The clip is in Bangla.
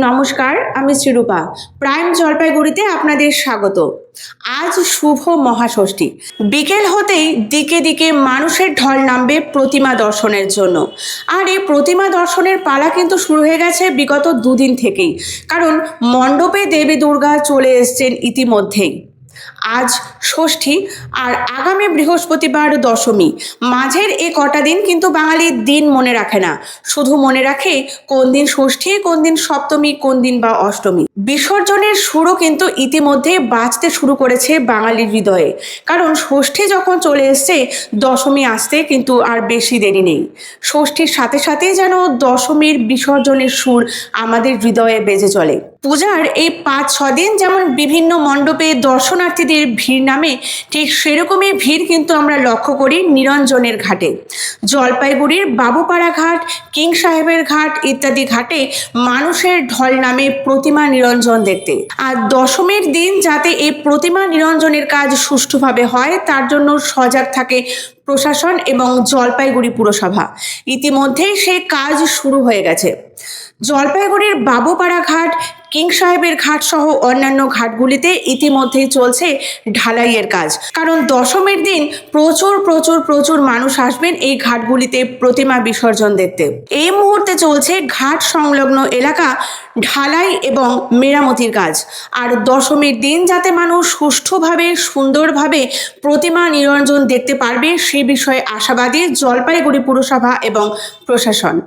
নমস্কার, আমি শ্রীরূপা। প্রাইম জলপাইগুড়িতে আপনাদের স্বাগত। আজ শুভ মহাষষ্ঠী। বিকেল হতেই দিকে দিকে মানুষের ঢল নামবে প্রতিমা দর্শনের জন্য। আর এই প্রতিমা দর্শনের পালা কিন্তু শুরু হয়ে গেছে বিগত দুদিন থেকেই, কারণ মণ্ডপে দেবী দুর্গা চলে এসছেন ইতিমধ্যেই। আজ ষষ্ঠী আর আগামী বৃহস্পতিবার দশমী। মাঝের এই কটা দিন কিন্তু বাঙালির দিন মনে রাখে না, শুধু মনে রাখে কোন দিন ষষ্ঠী, কোন দিন সপ্তমী, কোন দিন বা অষ্টমী। বিসর্জনের সুরও কিন্তু ইতিমধ্যে বাজতে শুরু করেছে বাঙালির হৃদয়ে, কারণ ষষ্ঠী যখন চলে এসছে দশমী আসতে কিন্তু আর বেশি দেরি নেই। ষষ্ঠীর সাথে সাথে যেন দশমীর বিসর্জনের সুর আমাদের হৃদয়ে বেজে চলে। পূজার এই 5-6 দিন যেমন বিভিন্ন মণ্ডপে দর্শনার্থীদের ভিড় নামে, ঠিক সেরকমই ভিড় কিন্তু আমরা লক্ষ্য করি নিরঞ্জনের ঘাটে। জলপাইগুড়ির বাবুপাড়া ঘাট, কিং সাহেবের ঘাট ইত্যাদি ঘাটে মানুষের ঢল নামে প্রতিমা নিরঞ্জন দেখতে। আর দশমীর দিন যাতে এই প্রতিমা নিরঞ্জনের কাজ সুষ্ঠুভাবে হয় তার জন্য সজাগ থাকে প্রশাসন এবং জলপাইগুড়ি পুরসভা। ইতিমধ্যেই সেই কাজ শুরু হয়ে গেছে। জলপাইগুড়ির বাবুপাড়া ঘাট, কিং সাহেবের ঘাট সহ অন্যান্য ঘাটগুলিতে ইতিমধ্যেই চলছে ঢালাইয়ের কাজ, কারণ দশমীর দিন প্রচুর প্রচুর প্রচুর মানুষ আসবেন এই ঘাটগুলিতে প্রতিমা বিসর্জন দেখতে। এই মুহূর্তে চলছে ঘাট সংলগ্ন এলাকা ঢালাই এবং মেরামতির কাজ। আর দশমীর দিন যাতে মানুষ সুষ্ঠুভাবে সুন্দরভাবে প্রতিমা নিরঞ্জন দেখতে পারবে সে বিষয়ে আশাবাদী জলপাইগুড়ি পুরসভা এবং প্রশাসন।